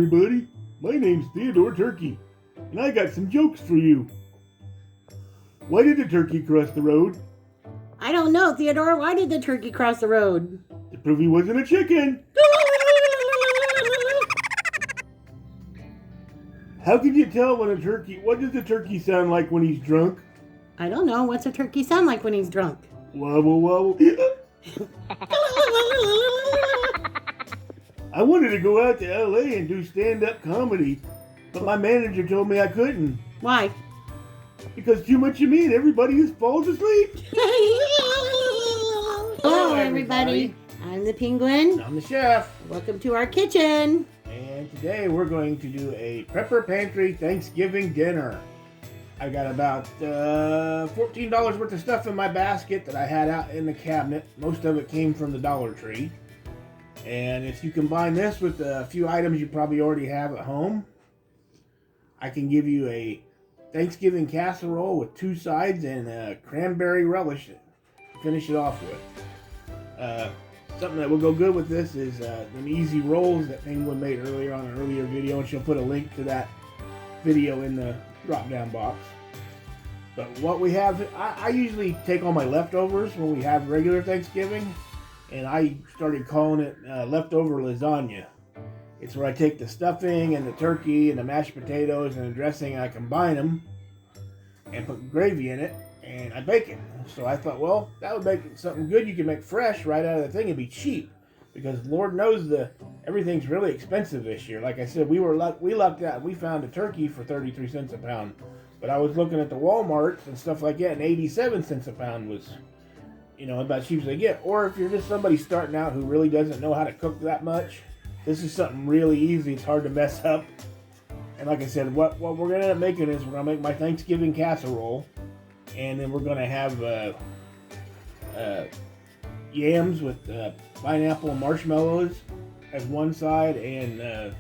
everybody. My name's Theodore Turkey, and I got some jokes for you. Why did the turkey cross the road? I don't know, Theodore. Why did the turkey cross the road? To prove he wasn't a chicken. How can you tell when what does a turkey sound like when he's drunk? I don't know. What's a turkey sound like when he's drunk? Wobble wobble. I wanted to go out to LA and do stand-up comedy, but my manager told me I couldn't. Why? Because too much of me and everybody just falls asleep. Hello, everybody. I'm the penguin. I'm the chef. Welcome to our kitchen. And today we're going to do a Prepper Pantry Thanksgiving dinner. I got about $14 worth of stuff in my basket that I had out in the cabinet. Most of it came from the Dollar Tree. And if you combine this with a few items you probably already have at home, I can give you a Thanksgiving casserole with 2 sides and a cranberry relish to finish it off with. Something that will go good with this is them easy rolls that Penguin made earlier on an earlier video, and she'll put a link to that video in the drop down box. But what we have, I usually take all my leftovers when we have regular Thanksgiving, and I started calling it leftover lasagna. It's where I take the stuffing and the turkey and the mashed potatoes and the dressing, and I combine them and put gravy in it, and I bake it. So I thought, well, that would make something good you can make fresh right out of the thing and be cheap, because Lord knows everything's really expensive this year. Like I said, we lucked out. We found a turkey for 33 cents a pound, but I was looking at the Walmarts and stuff like that, and 87 cents a pound was, about cheap as they get. Or if you're just somebody starting out who really doesn't know how to cook that much, this is something really easy. It's hard to mess up. And like I said, what we're going to end up making is we're going to make my Thanksgiving casserole. And then we're going to have yams with pineapple and marshmallows as one side. And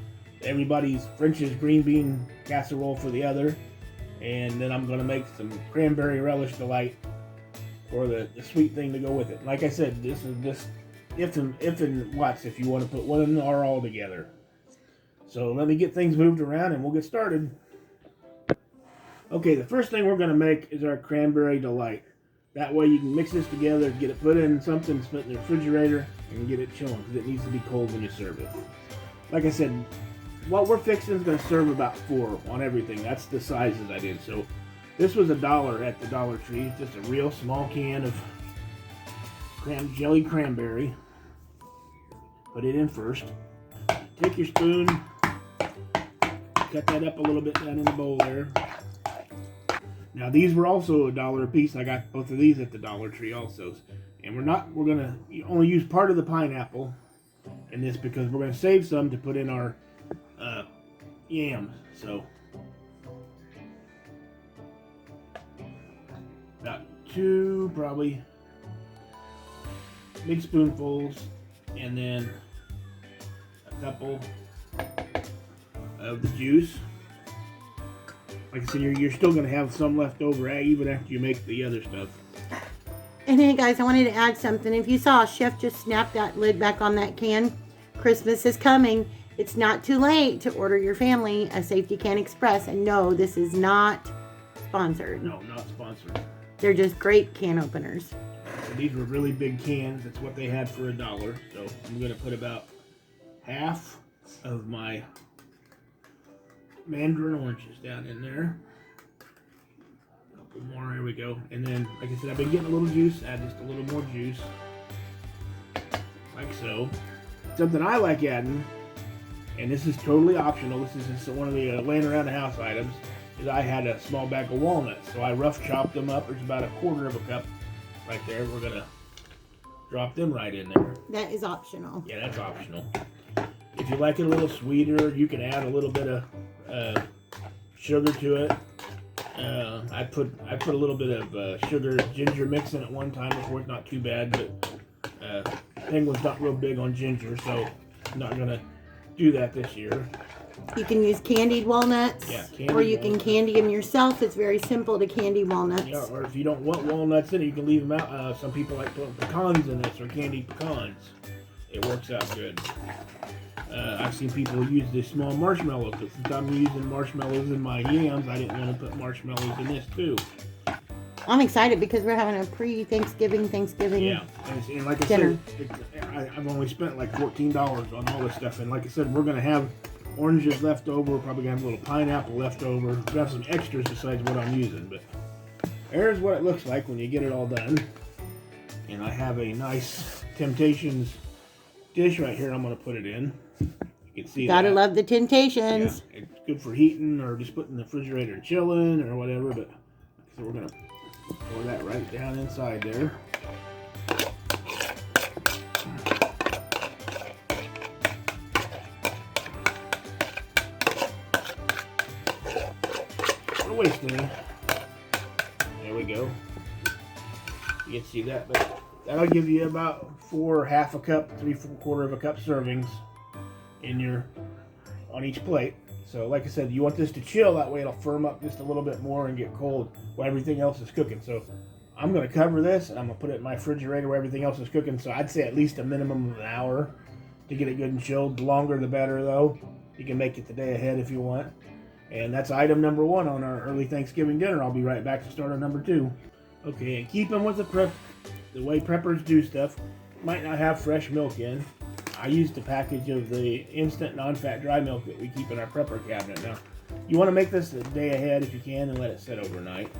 everybody's French's green bean casserole for the other. And then I'm going to make some cranberry relish delight for the sweet thing to go with it. Like I said, this is just if and what's if you want to put one or all together. So let me get things moved around and we'll get started. Okay, the first thing we're going to make is our cranberry delight. That way you can mix this together, get it put in something, put in the refrigerator, and get it chilling, because it needs to be cold when you serve it. Like I said, what we're fixing is going to serve about 4 on everything. That's the sizes I did. So this was $1 at the Dollar Tree. It's just a real small can of jelly cranberry. Put it in first. Take your spoon, cut that up a little bit down in the bowl there. Now these were also $1 a piece. I got both of these at the Dollar Tree also. And we're gonna only use part of the pineapple in this because we're gonna save some to put in our yams. So about 2 probably big spoonfuls, and then a couple of the juice. Like I said, you're still going to have some left over even after you make the other stuff. And hey guys, I wanted to add something. If you saw, Chef just snapped that lid back on that can. Christmas is coming. It's not too late to order your family a Safety Can Express. And no, this is not sponsored. No, not sponsored. They're just great can openers. So these were really big cans. That's what they had for $1. So I'm going to put about half of my mandarin oranges down in there. A couple more, here we go. And then, like I said, I've been getting a little juice. Add just a little more juice, like so. Something I like adding, and this is totally optional, this is just one of the laying around the house items, is I had a small bag of walnuts. So I rough chopped them up. There's about 1/4 of a cup right there. We're gonna drop them right in there. That is optional. Yeah, that's optional. If you like it a little sweeter, you can add a little bit of sugar to it. I put a little bit of sugar ginger mix in at one time before. It's not too bad, but Penguin's not real big on ginger, so I'm not gonna do that this year. You can use candied walnuts, or you can candy them yourself. It's very simple to candy walnuts. Yeah, or if you don't want walnuts in it, you can leave them out. Some people like putting pecans in this, or candied pecans. it works out good. I've seen people use this small marshmallows, but since I'm using marshmallows in my yams, I didn't want to put marshmallows in this too. I'm excited because we're having a pre-Thanksgiving Yeah, and like I dinner. said, I've only spent like $14 on all this stuff, and like I said, we're gonna have oranges left over. We're probably gonna have a little pineapple left over. We have some extras besides what I'm using, but there's what it looks like when you get it all done. And I have a nice Temptations dish right here. I'm gonna put it in. You can see Gotta that. love the Temptations. Yeah, it's good for heating or just putting in the refrigerator chilling or whatever. But so we're gonna pour that right down inside there. No waste any. There we go. You can see that, but that'll give you about 4 1/2 a cup, 3/4 of a cup servings in your on each plate. So like I said, you want this to chill, that way it'll firm up just a little bit more and get cold while everything else is cooking. So I'm going to cover this and I'm going to put it in my refrigerator where everything else is cooking. So I'd say at least a minimum of an hour to get it good and chilled. The longer the better though. You can make it the day ahead if you want. And that's item number 1 on our early Thanksgiving dinner. I'll be right back to start on number 2. Okay, and keeping with the way preppers do stuff, might not have fresh milk in. I used a package of the instant non-fat dry milk that we keep in our prepper cabinet. Now, you want to make this a day ahead if you can and let it sit overnight.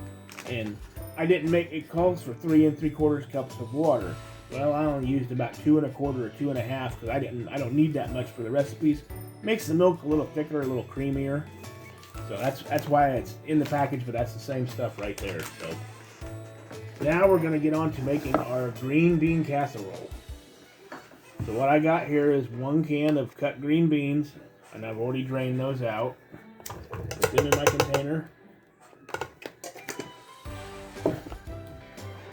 And I didn't make, it calls for 3 3/4 cups of water. Well, I only used about 2 1/4 or 2 1/2 because I don't need that much for the recipes. Makes the milk a little thicker, a little creamier. So that's why it's in the package, but that's the same stuff right there. So now we're going to get on to making our green bean casserole. So what I got here is 1 can of cut green beans, and I've already drained those out. Put them in my container.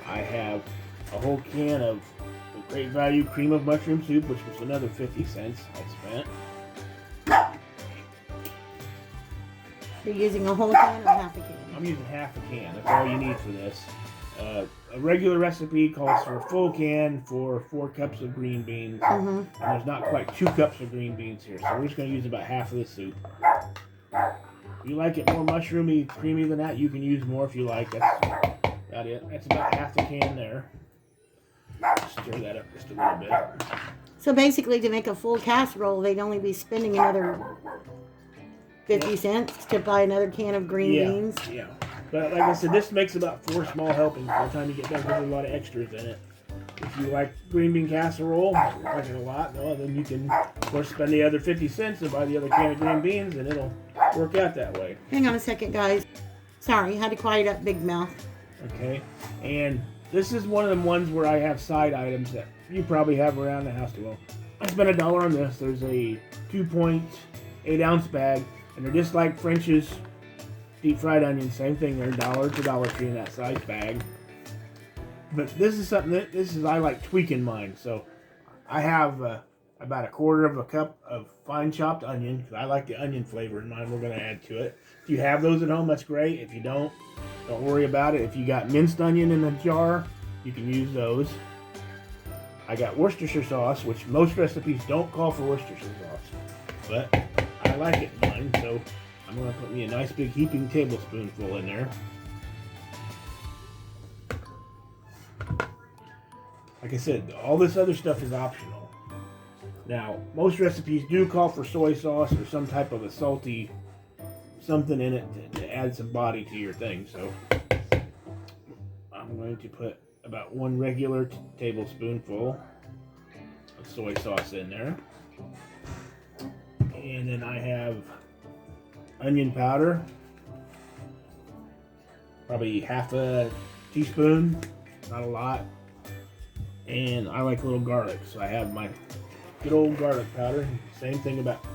I have a whole can of great value cream of mushroom soup, which was another 50 cents I spent. You're using a whole can or half a can? I'm using half a can. That's all you need for this. A regular recipe calls for a full can for 4 cups of green beans. And there's not quite 2 cups of green beans here, so we're just going to use about half of the soup. If you like it more mushroomy, creamy than that, you can use more if you like. That's about it. That's about half the can there. Stir that up just a little bit. So basically, to make a full casserole, they'd only be spending another 50 cents to buy another can of green beans. Yeah. But like I said, this makes about 4 small helpings by the time you get done because there's a lot of extras in it. If you like green bean casserole, like it a lot, no, then you can, of course, spend the other 50 cents and buy the other can of green beans, and it'll work out that way. Hang on a second, guys. Sorry, had to quiet up Big Mouth. Okay, and this is one of the ones where I have side items that you probably have around the house. Well, I spent $1 on this. There's a 2.8 ounce bag, and they're just like French's deep fried onions, same thing. They're $1 to Dollar Tree in that size bag. But this is something that I like tweaking mine. So I have about 1/4 of a cup of fine chopped onion because I like the onion flavor in mine. We're going to add to it. If you have those at home, that's great. If you don't worry about it. If you got minced onion in a jar, you can use those. I got Worcestershire sauce, which most recipes don't call for Worcestershire sauce, but I like it in mine, so I'm going to put me a nice big heaping tablespoonful in there. Like I said, all this other stuff is optional. Now, most recipes do call for soy sauce or some type of a salty something in it to add some body to your thing. So I'm going to put about 1 regular tablespoonful of soy sauce in there. And then I have onion powder, probably half a teaspoon, not a lot. And I like a little garlic, so I have my good old garlic powder. Same thing, about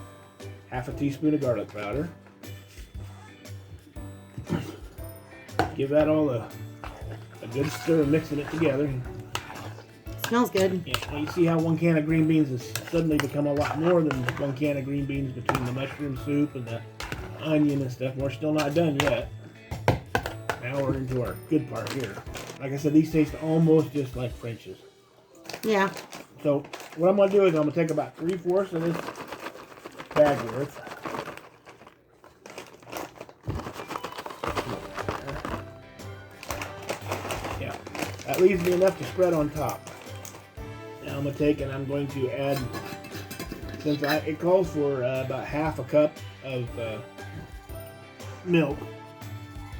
half a teaspoon of garlic powder. Give that all a good stir, mixing it together. Smells good. Yeah, well, you see how 1 can of green beans has suddenly become a lot more than 1 can of green beans between the mushroom soup and the onion and stuff. We're still not done yet. Now we're into our good part here. Like I said, these taste almost just like French's. Yeah. So what I'm going to do is I'm going to take about 3/4 of this bag worth. Yeah, that leaves me enough to spread on top. Now I'm going to take and I'm going to add, since it calls for about 1/2 cup of milk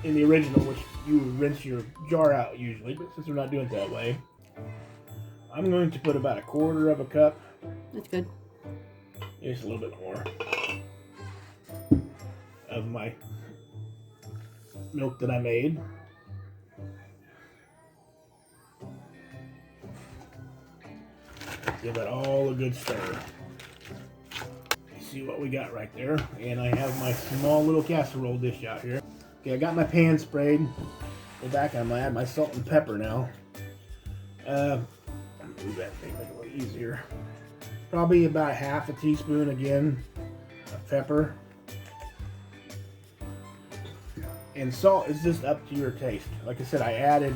in the original, which you would rinse your jar out usually, but since we're not doing it that way, I'm going to put about 1/4 cup. That's good. Just a little bit more of my milk that I made. Give it all a good stir. See what we got right there. And I have my small little casserole dish out here. Okay, I got my pan sprayed. Go back, I'm gonna add my salt and pepper now. Move that thing, make it a little easier. Probably about 1/2 teaspoon again of pepper. And salt is just up to your taste. Like I said, I added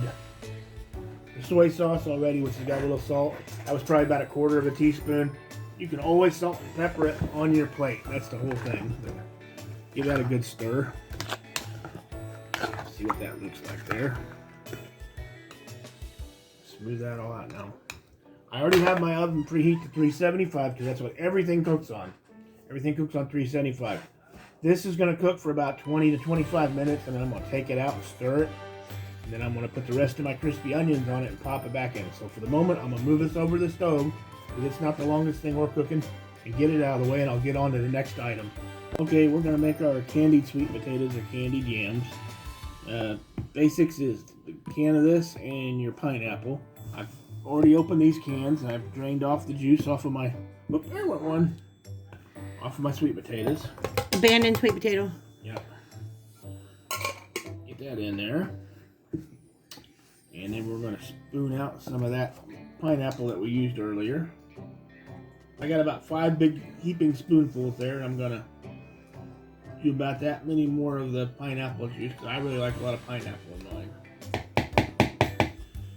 the soy sauce already, which has got a little salt. That was probably about 1/4 teaspoon. You can always salt and pepper it on your plate. That's the whole thing. But give that a good stir. See what that looks like there. Smooth that all out now. I already have my oven preheat to 375 because that's what everything cooks on. Everything cooks on 375. This is going to cook for about 20 to 25 minutes, and then I'm going to take it out and stir it. And then I'm going to put the rest of my crispy onions on it and pop it back in. So for the moment, I'm going to move this over the stove because it's not the longest thing we're cooking, and get it out of the way, and I'll get on to the next item. Okay, we're going to make our candied sweet potatoes or candied yams. Basics is the can of this and your pineapple. I've already opened these cans and I've drained off the juice off of my, oop, there went one, off of my sweet potatoes. Abandoned sweet potato. Yep. Get that in there. And then we're going to spoon out some of that pineapple that we used earlier. I got about 5 big heaping spoonfuls there, and I'm going to do about that many more of the pineapple juice because I really like a lot of pineapple in mine.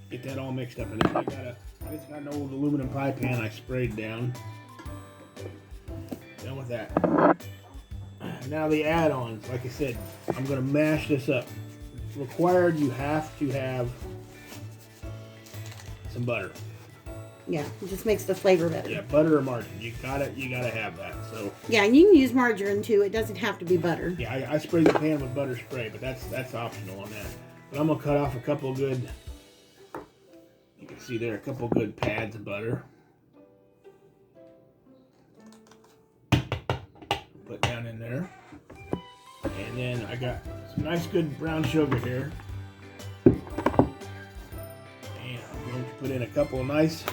Get that all mixed up, and then I just got an old aluminum pie pan I sprayed down. Done with that. Now the add-ons, like I said, I'm going to mash this up. Required, you have to have some butter. Yeah, it just makes the flavor better. Yeah, butter or margarine. You gotta have that. So yeah, and you can use margarine too. It doesn't have to be butter. yeah, I sprayed the pan with butter spray, but that's optional on that. But I'm gonna cut off a couple good. You can see there a couple good pads of butter. Put down in there, and then I got some nice good brown sugar here, and I'm going to put in a couple of nice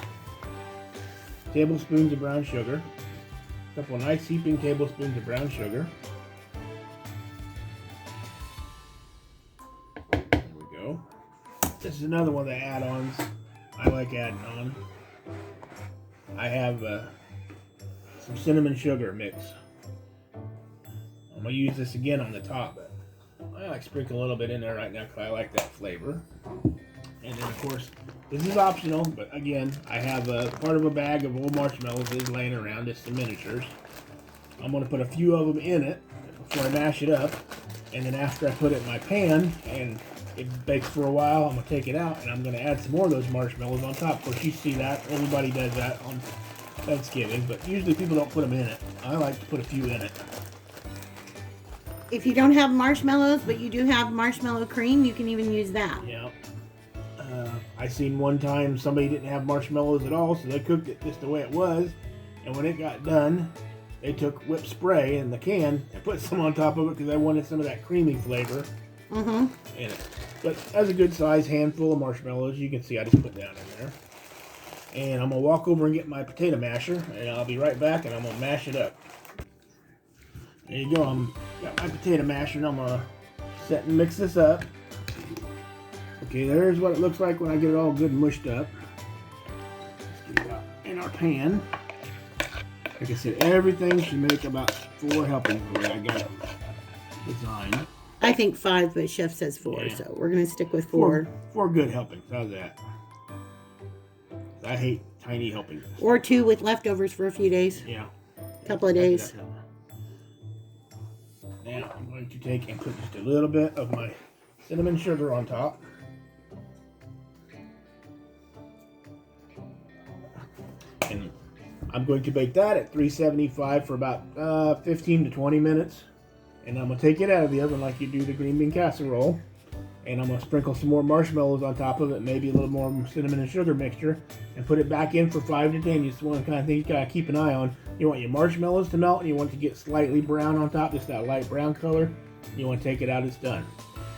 tablespoons of brown sugar. A couple of nice heaping tablespoons of brown sugar. There we go. This is another one of the add-ons I like adding on. I have some cinnamon sugar mix. I'm going to use this again on the top, but I like sprinkle a little bit in there right now because I like that flavor. And then, of course, this is optional, but again, I have a part of a bag of old marshmallows is laying around, just some miniatures. I'm going to put a few of them in it before I mash it up, and then after I put it in my pan and it bakes for a while, I'm going to take it out and I'm going to add some more of those marshmallows on top. Of course, you see that. Everybody does that on Thanksgiving, but usually people don't put them in it. I like to put a few in it. If you don't have marshmallows, but you do have marshmallow cream, you can even use that. Yeah. I seen one time somebody didn't have marshmallows at all, so they cooked it just the way it was. And when it got done, they took whipped spray in the can and put some on top of it because they wanted some of that creamy flavor in it. But that's a good size handful of marshmallows. You can see I just put down in there. And I'm going to walk over and get my potato masher, and I'll be right back, and I'm going to mash it up. There you go. Got my potato masher, and I'm going to set and mix this up. Okay, there's what it looks like when I get it all good and mushed up. Let's get it out in our pan. Like I said, everything should make about 4 helpings the way I got it designed. I think 5, but Chef says 4, yeah. So we're going to stick with 4. 4 good helpings. How's that? I hate tiny helpings. Or 2 with leftovers for a few days. Yeah. Couple of days. Now I'm going to take and put just a little bit of my cinnamon sugar on top. And I'm going to bake that at 375 for about 15 to 20 minutes. And I'm going to take it out of the oven like you do the green bean casserole. And I'm going to sprinkle some more marshmallows on top of it, maybe a little more cinnamon and sugar mixture, and put it back in for 5 to 10. Just one kind of thing you got to keep an eye on. You want your marshmallows to melt, and you want it to get slightly brown on top, just that light brown color. You want to take it out, it's done.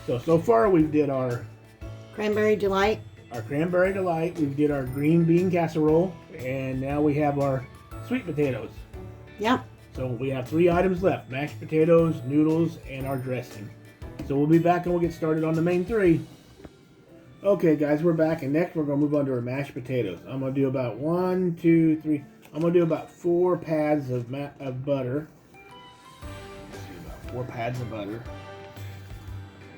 So far we did our Cranberry Delight. Our cranberry delight. We did our green bean casserole, and now we have our sweet potatoes. Yep. So we have 3 items left: mashed potatoes, noodles, and our dressing. So we'll be back and we'll get started on the main 3. Okay guys, we're back, and next we're going to move on to our mashed potatoes. I'm going to do about 1, 2, 3. I'm going to do about 4 pads of butter. Let's see, about 4 pads of butter.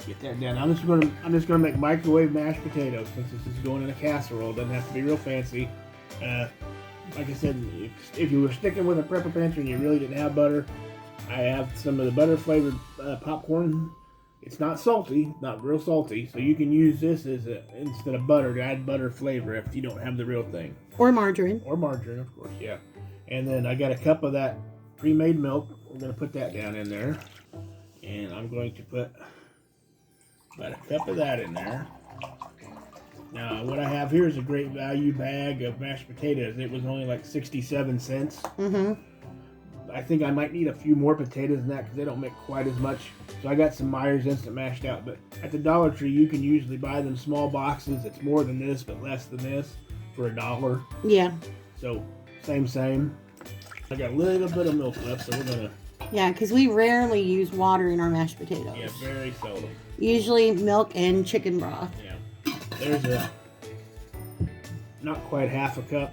Get that down. I'm just gonna make microwave mashed potatoes since this is going in a casserole. It doesn't have to be real fancy. Like I said, if you were sticking with a prepper pantry and you really didn't have butter, I have some of the butter flavored popcorn. It's not salty, not real salty, so you can use this as instead of butter to add butter flavor if you don't have the real thing. Or margarine. Or margarine, of course, yeah. And then I got a cup of that pre-made milk. We're gonna put that down in there, and I'm going to put about a cup of that in there. Now, what I have here is a great value bag of mashed potatoes. It was only like 67 cents. Mm-hmm. I think I might need a few more potatoes than that because they don't make quite as much. So I got some Myers Instant Mashed Out. But at the Dollar Tree, you can usually buy them small boxes. It's more than this, but less than this for $1. Yeah. So, same. I got a little bit of milk left, so we're going to... Yeah, because we rarely use water in our mashed potatoes. Yeah, very seldom. Usually milk and chicken broth. Yeah. There's not quite half a cup.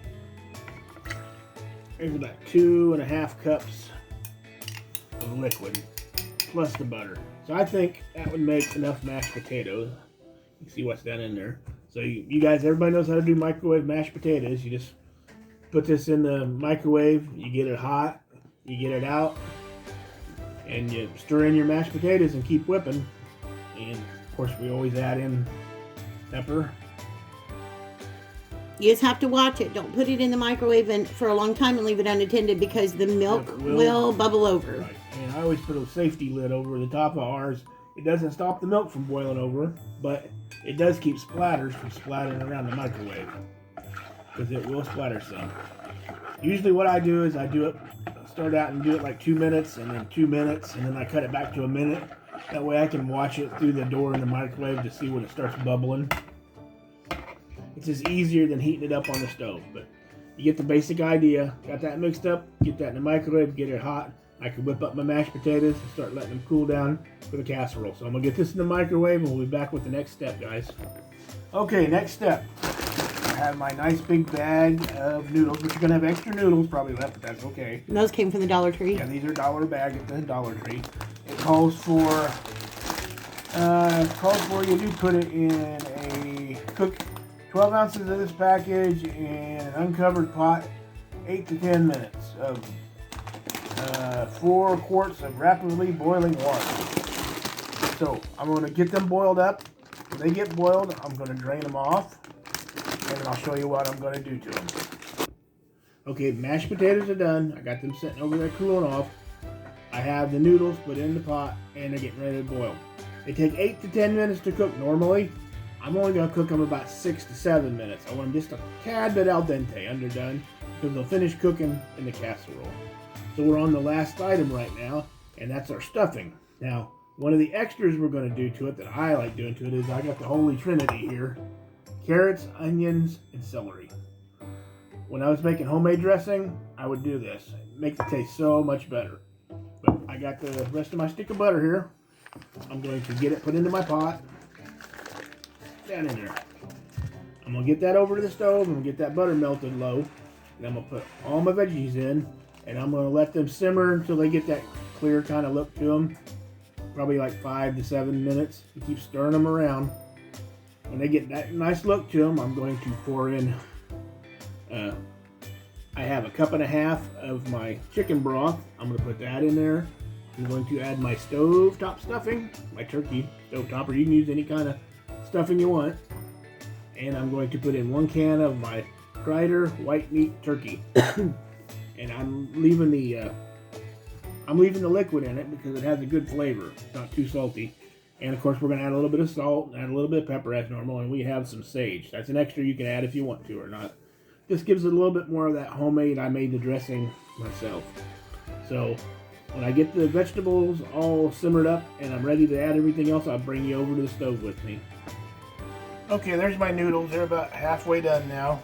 There's about 2.5 cups of liquid plus the butter. So I think that would make enough mashed potatoes. You can see what's down in there. So you guys, everybody knows how to do microwave mashed potatoes. You just put this in the microwave, you get it hot, you get it out, and you stir in your mashed potatoes and keep whipping. And of course we always add in pepper. You just have to watch it. Don't put it in the microwave and for a long time and leave it unattended because the milk will bubble over. Right. And I always put a safety lid over the top of ours. It doesn't stop the milk from boiling over, but it does keep splatters from splattering around the microwave because it will splatter some. Usually what I do is start out and do it like 2 minutes and then 2 minutes and then I cut it back to a minute. That way I can watch it through the door in the microwave to see when it starts bubbling. It's just easier than heating it up on the stove, but you get the basic idea. Got that mixed up, get that in the microwave, get it hot. I can whip up my mashed potatoes and start letting them cool down for the casserole. So I'm gonna get this in the microwave and we'll be back with the next step, guys. Okay, next step. I have my nice big bag of noodles, which are gonna have extra noodles probably left, but that's okay. And those came from the Dollar Tree. Yeah, these are $1 bag at the Dollar Tree. It calls for you do put it in a cook 12 ounces of this package in an uncovered pot, 8 to 10 minutes of 4 quarts of rapidly boiling water. So I'm going to get them boiled up. When they get boiled, I'm going to drain them off, and then I'll show you what I'm going to do to them. Okay, mashed potatoes are done. I got them sitting over there cooling off. I have the noodles put in the pot, and they're getting ready to boil. They take 8 to 10 minutes to cook normally. I'm only going to cook them about 6 to 7 minutes. I want them just a tad bit al dente, underdone, because they'll finish cooking in the casserole. So we're on the last item right now, and that's our stuffing. Now, one of the extras we're going to do to it that I like doing to it is I got the Holy Trinity here. Carrots, onions, and celery. When I was making homemade dressing, I would do this. It makes it taste so much better. But I got the rest of my stick of butter here. I'm going to get it put into my pot. Down in there. I'm going to get that over to the stove. I'm going to get that butter melted low. And I'm going to put all my veggies in. And I'm going to let them simmer until they get that clear kind of look to them. Probably like 5 to 7 minutes. And keep stirring them around. When they get that nice look to them, I'm going to pour in I have a cup and a half of my chicken broth. I'm going to put that in there. I'm going to add my stovetop stuffing, my turkey stovetop, or you can use any kind of stuffing you want. And I'm going to put in 1 can of my Kreider white meat turkey. And I'm leaving the liquid in it because it has a good flavor. It's not too salty. And of course we're going to add a little bit of salt, add a little bit of pepper as normal, and we have some sage. That's an extra you can add if you want to or not. This gives it a little bit more of that homemade, I made the dressing myself. So when I get the vegetables all simmered up and I'm ready to add everything else, I'll bring you over to the stove with me. Okay, there's my noodles. They're about halfway done now.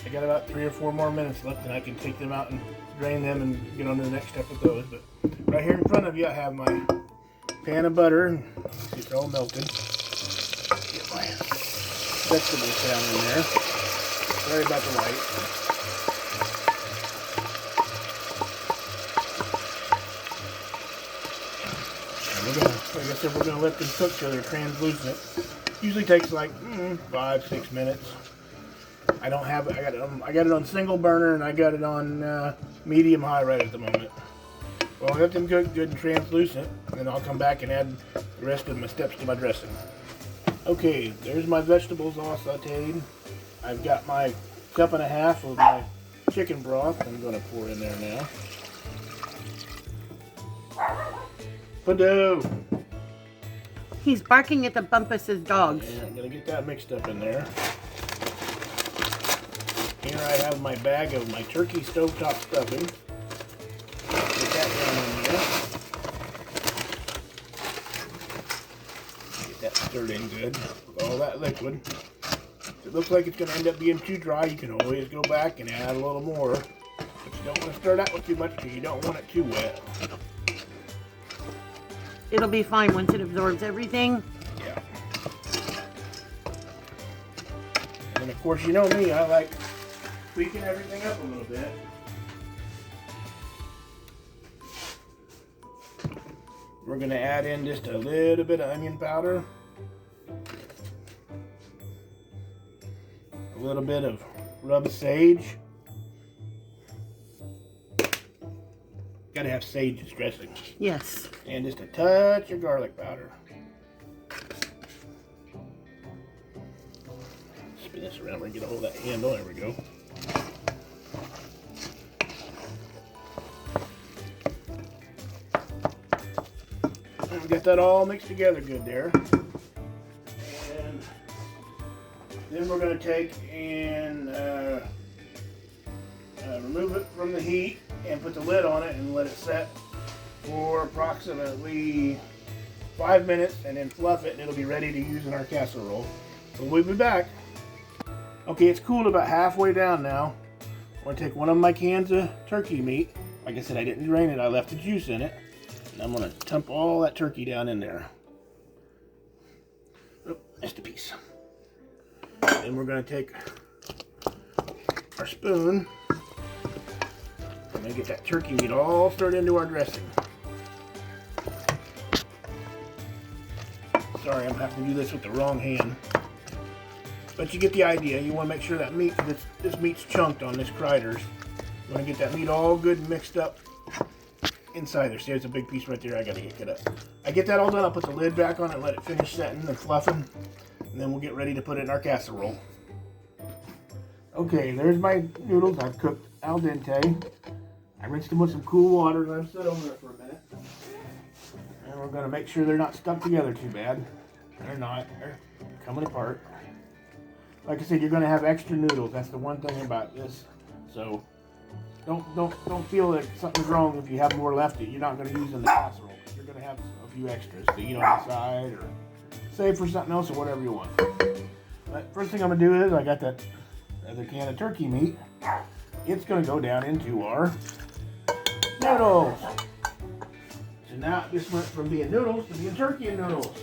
I got about 3 or 4 more minutes left and I can take them out and drain them and get on to the next step with those. But right here in front of you I have my pan of butter and it's all melted. Get my vegetables down in there. Sorry about the light. Like I said, we're gonna let them cook till they're translucent. Usually takes like 5-6 minutes. I don't have it. I got it on single burner and I got it on medium high right at the moment. Well, let them cook good and translucent, and then I'll come back and add the rest of my steps to my dressing. Okay, there's my vegetables all sauteed. I've got my cup and a half of my chicken broth I'm going to pour in there now. Pado! He's barking at the Bumpus's dogs. Yeah, I'm going to get that mixed up in there. Here I have my bag of my turkey stovetop stuffing. Get that down in there. Get that stirred in good with all that liquid. If it looks like it's going to end up being too dry, you can always go back and add a little more. But you don't want to stir that with too much because you don't want it too wet. It'll be fine once it absorbs everything. Yeah. And of course, you know me, I like tweaking everything up a little bit. We're going to add in just a little bit of onion powder. A little bit of rubbed sage. Gotta have sage as dressing. Yes. And just a touch of garlic powder. Spin this around and get a hold of that handle. There we go. And we got that all mixed together good there. And then we're going to take and remove it from the heat and put the lid on it and let it set for approximately 5 minutes and then fluff it and it'll be ready to use in our casserole. So we'll be back. Okay, it's cooled about halfway down now. I'm going to take one of my cans of turkey meat. Like I said, I didn't drain it, I left the juice in it. And I'm going to dump all that turkey down in there. Oh, just a piece. Then we're going to take our spoon. I'm going to get that turkey meat all stirred into our dressing. Sorry, I'm having to do this with the wrong hand. But you get the idea. You want to make sure that meat, this meat's chunked on this Kreider's. You want to get that meat all good and mixed up inside there. See, there's a big piece right there I got to get cut up. I get that all done, I'll put the lid back on it and let it finish setting and fluffing. And then we'll get ready to put it in our casserole. Okay, there's my noodles. I've cooked al dente. I rinsed them with some cool water and I've set over it for a minute. And we're going to make sure they're not stuck together too bad. They're not. They're coming apart. Like I said, you're going to have extra noodles. That's the one thing about this. So don't feel that something's wrong if you have more left that you're not going to use in the casserole. You're going to have a few extras to eat on the side or save for something else or whatever you want. But first thing I'm going to do is I got that other can of turkey meat. It's going to go down into our noodles. So now this went from being noodles to being turkey and noodles.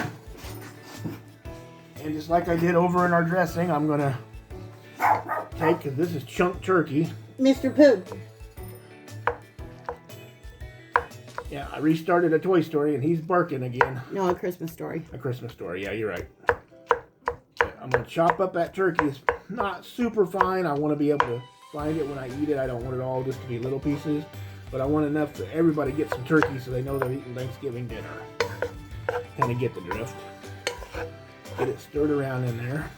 And just like I did over in our dressing, I'm going to take, because this is chunked turkey. Mr. Pooh. Yeah, I restarted a Toy Story and he's barking again. No, A Christmas Story. A Christmas Story, yeah, you're right. I'm going to chop up that turkey. It's not super fine. I want to be able to find it when I eat it. I don't want it all just to be little pieces, but I want enough for everybody to get some turkey so they know they're eating Thanksgiving dinner. Kind of get the drift. Get it stirred around in there.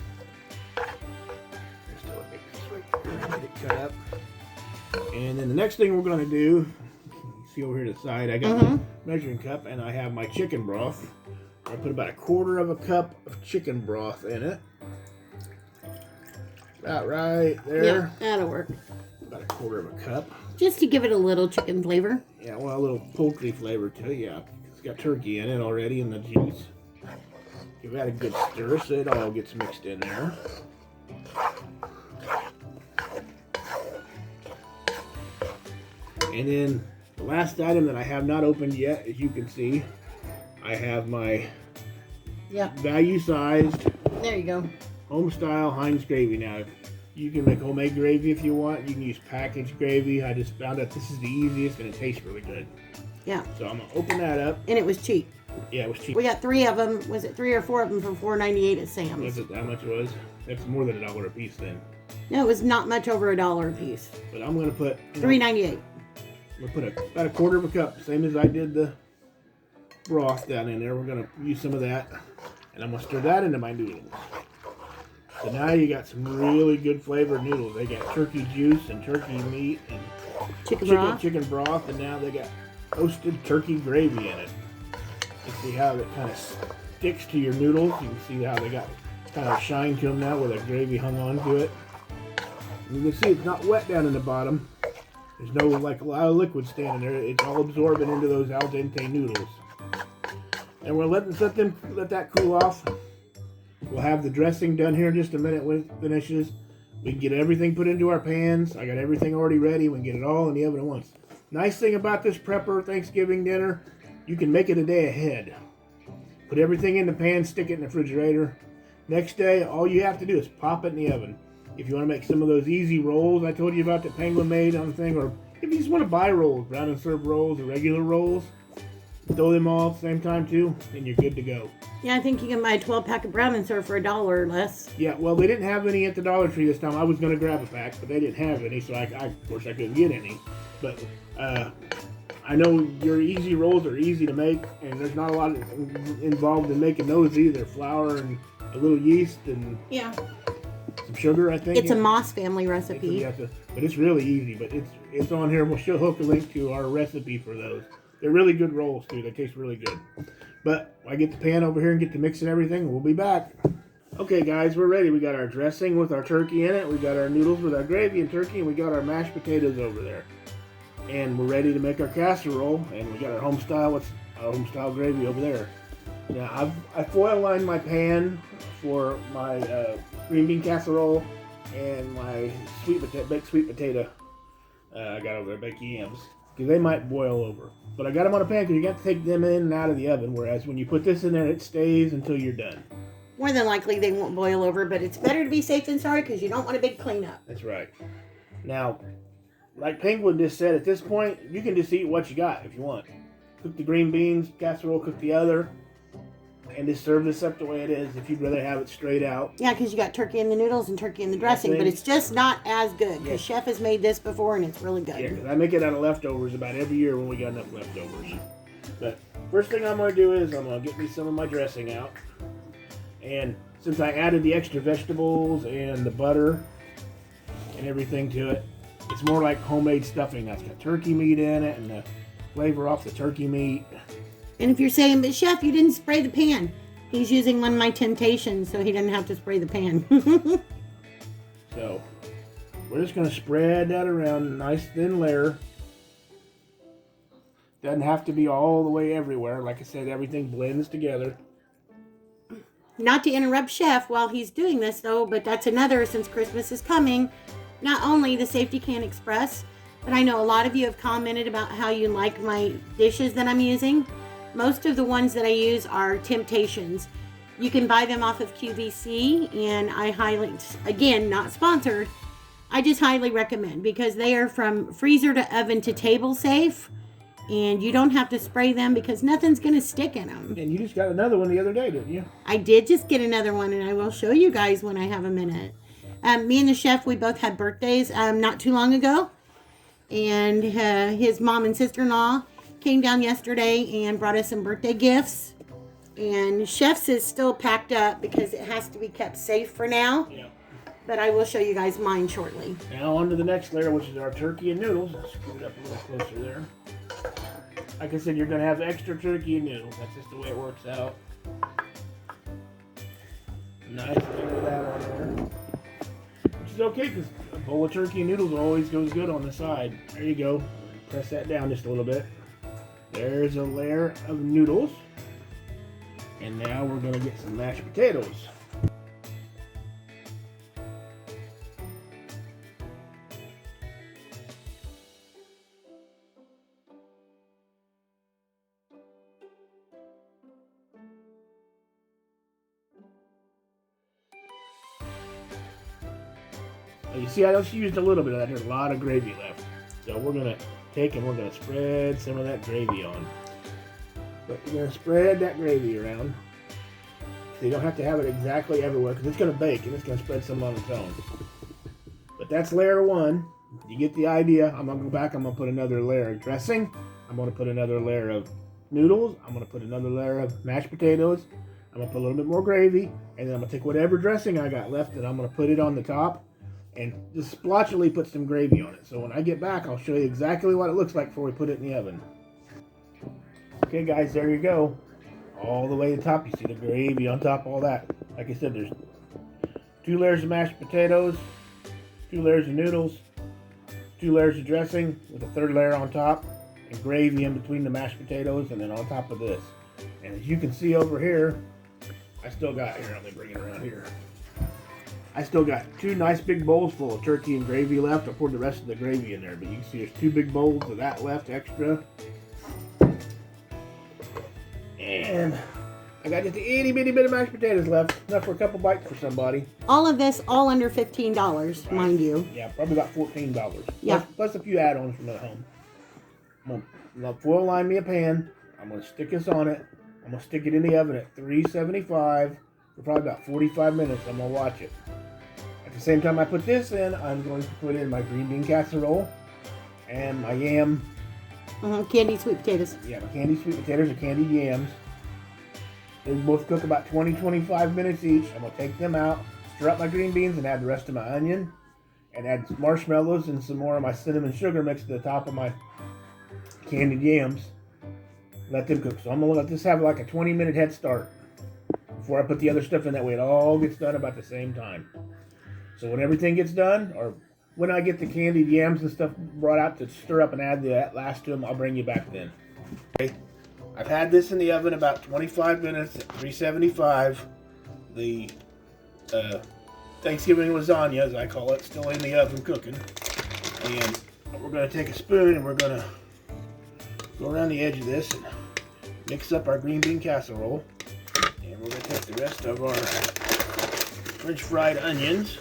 There's still a big piece right there. Get it cut up. And then the next thing we're going to do, you see over here to the side, I got my measuring cup and I have my chicken broth. I put about 1/4 of a cup of chicken broth in it. About right there. Yeah, that'll work. About 1/4 of a cup. Just to give it a little chicken flavor. Yeah, well, a little poultry flavor to it. Yeah, it's got turkey in it already in the juice. Give that a good stir so it all gets mixed in there. And then the last item that I have not opened yet, as you can see, I have my value-sized, there you go, home-style Heinz gravy. Now, you can make homemade gravy if you want. You can use packaged gravy. I just found out this is the easiest and it tastes really good. Yeah. So I'm gonna open that up. And it was cheap. Yeah, it was cheap. We got 3 of them. Was it 3 or 4 of them for $4.98 at Sam's? Was it how much it was? That's more than $1 a piece then. No, it was not much over $1 a piece. But I'm gonna put $3.98. We'll put about 1/4 of a cup, same as I did the broth down in there. We're gonna use some of that, and I'm gonna stir that into my noodles. So now you got some really good flavored noodles. They got turkey juice and turkey meat and chicken broth, and now they got roasted turkey gravy in it. You see how it kind of sticks to your noodles. You can see how they got kind of shine to them now where the gravy hung on to it. And you can see it's not wet down in the bottom. There's no like a lot of liquid standing there. It's all absorbing into those al dente noodles. And we're let that cool off. We'll have the dressing done here in just a minute when it finishes. We can get everything put into our pans. I got everything already ready. We can get it all in the oven at once. Nice thing about this prepper Thanksgiving dinner, you can make it a day ahead. Put everything in the pan, stick it in the refrigerator. Next day, all you have to do is pop it in the oven. If you want to make some of those easy rolls I told you about that Penguin made on the thing, or if you just want to buy rolls, brown and serve rolls or regular rolls, throw them all at the same time too, and you're good to go. Yeah, I think you can buy a 12-pack of brown and serve for $1 or less. Yeah, well, they didn't have any at the Dollar Tree this time. I was going to grab a pack, but they didn't have any, so of course I couldn't get any. But I know your easy rolls are easy to make, and there's not a lot involved in making those either. Flour and a little yeast and some sugar, I think. It's a Moss family recipe. But it's really easy. But it's on here. We'll hook a link to our recipe for those. They're really good rolls too. They taste really good. But I get the pan over here and get to mixing everything. We'll be back. Okay, guys, we're ready. We got our dressing with our turkey in it. We got our noodles with our gravy and turkey, and we got our mashed potatoes over there. And we're ready to make our casserole. And we got our home style gravy over there. Now I foil lined my pan for my green bean casserole and my baked sweet potato. I got over there, baked yams, because they might boil over. But I got them on a pan because you got to take them in and out of the oven. Whereas when you put this in there, it stays until you're done. More than likely they won't boil over, but it's better to be safe than sorry because you don't want a big cleanup. That's right. Now, like Penguin just said, at this point you can just eat what you got if you want. Cook the green beans casserole, cook the other. And just serve this up the way it is if you'd rather have it straight out. Yeah, because you got turkey in the noodles and turkey in the dressing, but it's just not as good. Because Chef has made this before and it's really good. Yeah, because I make it out of leftovers about every year when we got enough leftovers. But first thing I'm going to do is I'm going to get me some of my dressing out. And since I added the extra vegetables and the butter and everything to it, it's more like homemade stuffing. That's got turkey meat in it and the flavor off the turkey meat. And if you're saying, but Chef, you didn't spray the pan. He's using one of my Temptations, so he doesn't have to spray the pan. So, we're just going to spread that around a nice thin layer. Doesn't have to be all the way everywhere. Like I said, everything blends together. Not to interrupt Chef while he's doing this, though, but that's another, since Christmas is coming, not only the Safety Can Express, but I know a lot of you have commented about how you like my dishes that I'm using. Most of the ones that I use are Temptations. You can buy them off of QVC, and I highly, again, not sponsored, I just highly recommend because they are from freezer to oven to table safe, and you don't have to spray them because nothing's going to stick in them. And you just got another one the other day, didn't you? I did just get another one, and I will show you guys when I have a minute. Me and the chef, we both had birthdays not too long ago. And his mom and sister-in-law came down yesterday and brought us some birthday gifts. And chef's is still packed up because it has to be kept safe for now. Yeah. But I will show you guys mine shortly. Now on to the next layer, which is our turkey and noodles. Let's scoot it up a little closer there. Like I said, you're going to have extra turkey and noodles. That's just the way it works out. Nice layer of that on there. Which is okay because a bowl of turkey and noodles always goes good on the side. There you go. Press that down just a little bit. There's a layer of noodles. And now we're going to get some mashed potatoes. You see, I just used a little bit of that. There's a lot of gravy left. So we're going to take and we're going to spread some of that gravy on. But you're going to spread that gravy around. So you don't have to have it exactly everywhere because it's going to bake and it's going to spread some on its own. But that's layer one. You get the idea. I'm going to go back. I'm going to put another layer of dressing. I'm going to put another layer of noodles. I'm going to put another layer of mashed potatoes. I'm going to put a little bit more gravy. And then I'm going to take whatever dressing I got left and I'm going to put it on the top. And just splotchily put some gravy on it. So when I get back, I'll show you exactly what it looks like before we put it in the oven. Okay guys, there you go. All the way to the top, you see the gravy on top of all that. Like I said, there's 2 layers of mashed potatoes, 2 layers of noodles, 2 layers of dressing with a 3rd layer on top, and gravy in between the mashed potatoes, and then on top of this. And as you can see over here, I still got, here, let me bring it around here. I still got 2 nice big bowls full of turkey and gravy left. I poured the rest of the gravy in there, but you can see there's 2 big bowls of that left extra. And I got just a itty bitty bit of mashed potatoes left. Enough for a couple bites for somebody. All of this, all under $15, right. Mind you. Yeah, probably about $14. Yeah. Plus a few add-ons from at home. I'm going to foil line me a pan. I'm going to stick this on it. I'm going to stick it in the oven at 375 for probably about 45 minutes. I'm going to watch it. At the same time I put this in, I'm going to put in my green bean casserole and my yam. Candied sweet potatoes. Yeah, my candied sweet potatoes or candied yams. They both cook about 20-25 minutes each. I'm going to take them out, stir up my green beans, and add the rest of my onion. And add some marshmallows and some more of my cinnamon sugar mix to the top of my candied yams. Let them cook. So I'm going to let this have like a 20-minute head start before I put the other stuff in. That way it all gets done about the same time. So when everything gets done, or when I get the candied yams and stuff brought out to stir up and add that last to them, I'll bring you back then. Okay. I've had this in the oven about 25 minutes at 375. The Thanksgiving lasagna, as I call it, still in the oven cooking. And we're going to take a spoon and we're going to go around the edge of this and mix up our green bean casserole. And we're going to take the rest of our French fried onions.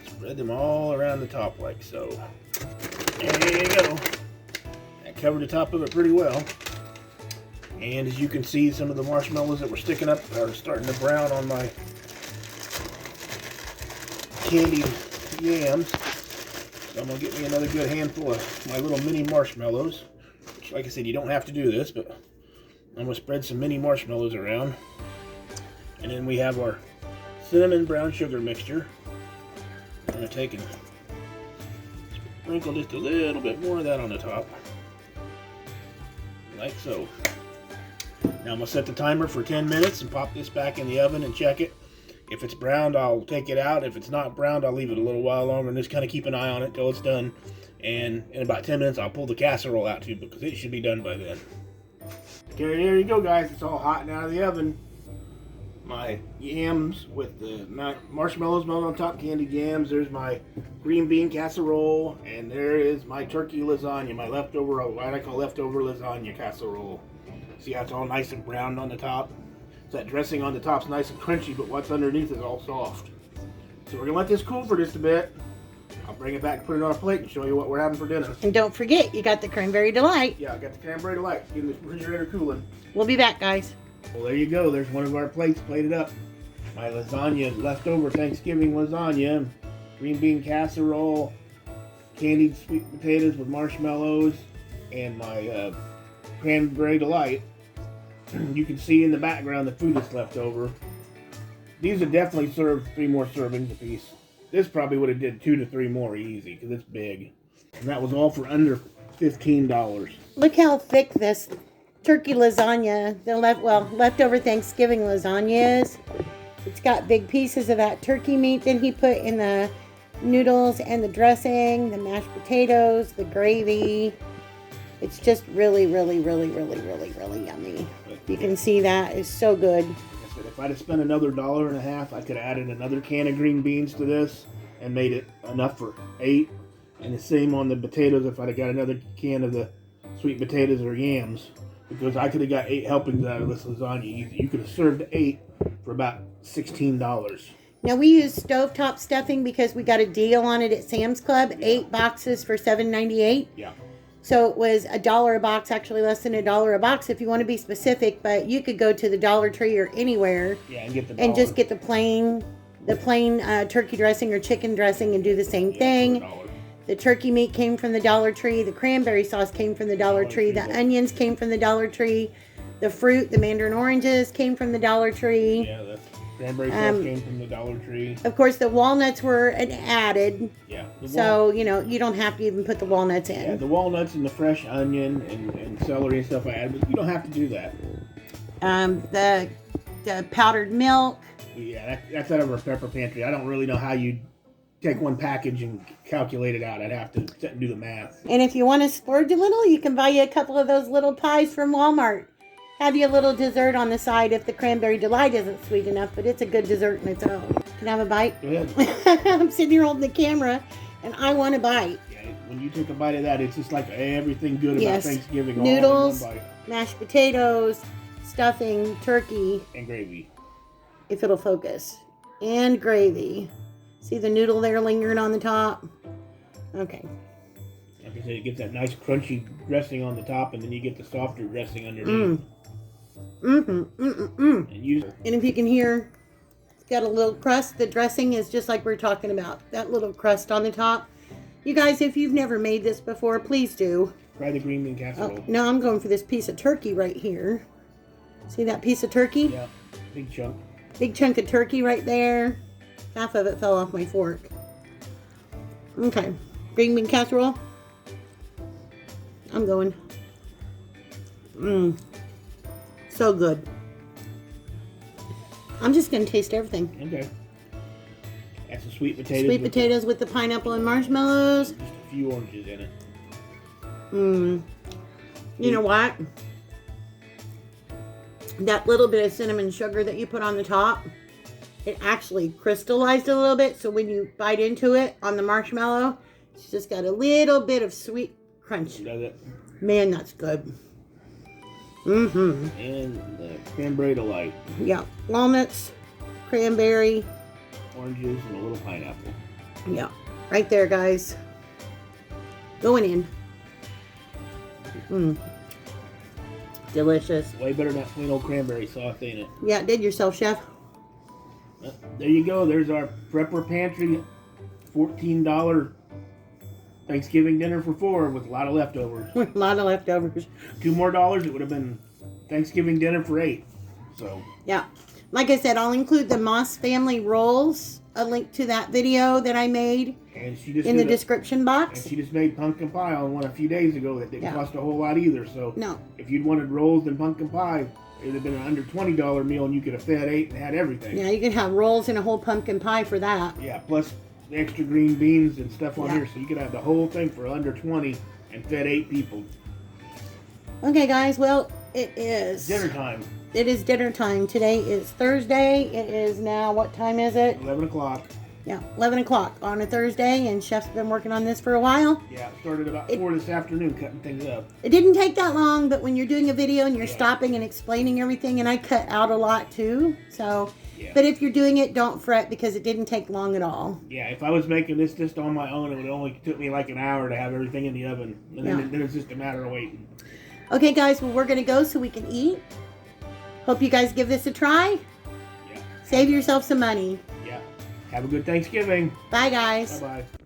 Spread them all around the top like so. There you go. That covered the top of it pretty well. And as you can see, some of the marshmallows that were sticking up are starting to brown on my candied yams. So I'm going to get me another good handful of my little mini marshmallows. Which, like I said, you don't have to do this, but I'm going to spread some mini marshmallows around. And then we have our cinnamon brown sugar mixture. I'm going to take and sprinkle just a little bit more of that on the top. Like so. Now I'm going to set the timer for 10 minutes and pop this back in the oven and check it. If it's browned, I'll take it out. If it's not browned, I'll leave it a little while longer and just kind of keep an eye on it till it's done. And in about 10 minutes, I'll pull the casserole out too because it should be done by then. Okay, there you go, guys. It's all hot and out of the oven. My yams with the marshmallows melted on top, candied yams. There's my green bean casserole, and there is my turkey lasagna, my leftover, what I call leftover lasagna casserole. See how it's all nice and browned on the top? So that dressing on the top's nice and crunchy, but what's underneath is all soft. So we're gonna let this cool for just a bit. I'll bring it back and put it on a plate and show you what we're having for dinner. And don't forget, you got the cranberry delight. Yeah, I got the cranberry delight. Getting the refrigerator cooling. We'll be back, guys. Well, there you go. There's one of our plates plated up. my lasagna, leftover Thanksgiving lasagna, green bean casserole, candied sweet potatoes with marshmallows, and my cranberry delight. You can see in the background the food that's left over. These would definitely serve 3 more servings apiece. This probably would have did 2 to 3 more easy because it's big. And that was all for under $15. Look how thick this turkey lasagna, the leftover Thanksgiving lasagna is. It's got big pieces of that turkey meat that he put in the noodles and the dressing, the mashed potatoes, the gravy. It's just really, really, really, really, really, really yummy. You can see that is so good. If I'd have spent another $1.50, I could have added another can of green beans to this and made it enough for 8. And the same on the potatoes if I'd have got another can of the sweet potatoes or yams. Because I could have got 8 helpings out of this lasagna. You could have served 8 for about $16. Now we use stovetop stuffing because we got a deal on it at Sam's Club. 8 boxes for $7.98. Yeah. So it was $1 a box, actually less than $1 a box if you want to be specific. But you could go to the Dollar Tree or anywhere, and get just get the plain turkey dressing or chicken dressing and do the same thing. The turkey meat came from the Dollar Tree. The cranberry sauce came from the Dollar Tree. The onions came from the Dollar Tree. The fruit, the mandarin oranges, came from the Dollar Tree. Yeah, the cranberry sauce came from the Dollar Tree. Of course, the walnuts were added. Yeah. So, you don't have to even put the walnuts in. Yeah, the walnuts and the fresh onion and celery and stuff I added, but you don't have to do that. The powdered milk. Yeah, that's out of our pepper pantry. I don't really know how you take one package and calculate it out. I'd have to sit and do the math. And if you want to splurge a little, you can buy you a couple of those little pies from Walmart. Have you a little dessert on the side if the cranberry delight isn't sweet enough, but it's a good dessert in its own. Can I have a bite? Go ahead. I'm sitting here holding the camera, and I want a bite. Yeah, when you take a bite of that, it's just like everything good about Thanksgiving. Noodles, all in one bite. Mashed potatoes, stuffing, turkey. And gravy. If it'll focus. And gravy. See the noodle there lingering on the top? Okay. Like I said, you get that nice crunchy dressing on the top, and then you get the softer dressing underneath. And if you can hear, it's got a little crust. The dressing is just like we're talking about. That little crust on the top. You guys, if you've never made this before, please do. Try the green bean casserole. Oh, no, I'm going for this piece of turkey right here. See that piece of turkey? Yeah, big chunk. Big chunk of turkey right there. Half of it fell off my fork. Okay. Green bean casserole. I'm going. So good. I'm just going to taste everything. Okay. That's the sweet potatoes. Sweet potatoes with the pineapple and marshmallows. Just a few oranges in it. You know what? That little bit of cinnamon sugar that you put on the top, it actually crystallized a little bit. So when you bite into it on the marshmallow, it's just got a little bit of sweet crunch. Does it? Man, that's good. And the cranberry delight. Yeah. Walnuts, cranberry. Oranges and a little pineapple. Yeah. Right there, guys. Going in. Delicious. Way better than that plain old cranberry sauce, ain't it? Yeah, did yourself, Chef. There you go. There's our Prepper Pantry $14 Thanksgiving dinner for 4 with a lot of leftovers. A lot of leftovers. $2 more, it would have been Thanksgiving dinner for 8. So yeah. Like I said, I'll include the Moss family rolls, a link to that video that I made and she just in the description box. And she just made pumpkin pie on one a few days ago that didn't cost a whole lot either. So no. If you'd wanted rolls and pumpkin pie, it would have been an under $20 meal and you could have fed 8 and had everything. Yeah, you could have rolls and a whole pumpkin pie for that. Yeah, plus the extra green beans and stuff on here. So you could have the whole thing for under 20 and fed 8 people. Okay, guys. Well, it is dinner time. It is dinner time. Today is Thursday. It is now, what time is it? 11 o'clock. Yeah, 11 o'clock on a Thursday, and Chef's been working on this for a while. Yeah, started about 4 this afternoon cutting things up. It didn't take that long, but when you're doing a video and you're stopping and explaining everything, and I cut out a lot too, so... Yeah. But if you're doing it, don't fret because it didn't take long at all. Yeah, if I was making this just on my own, it would only took me like an hour to have everything in the oven. And then it's just a matter of waiting. Okay, guys, well, we're going to go so we can eat. Hope you guys give this a try. Yeah. Save yourself some money. Yeah. Have a good Thanksgiving. Bye, guys. Bye-bye.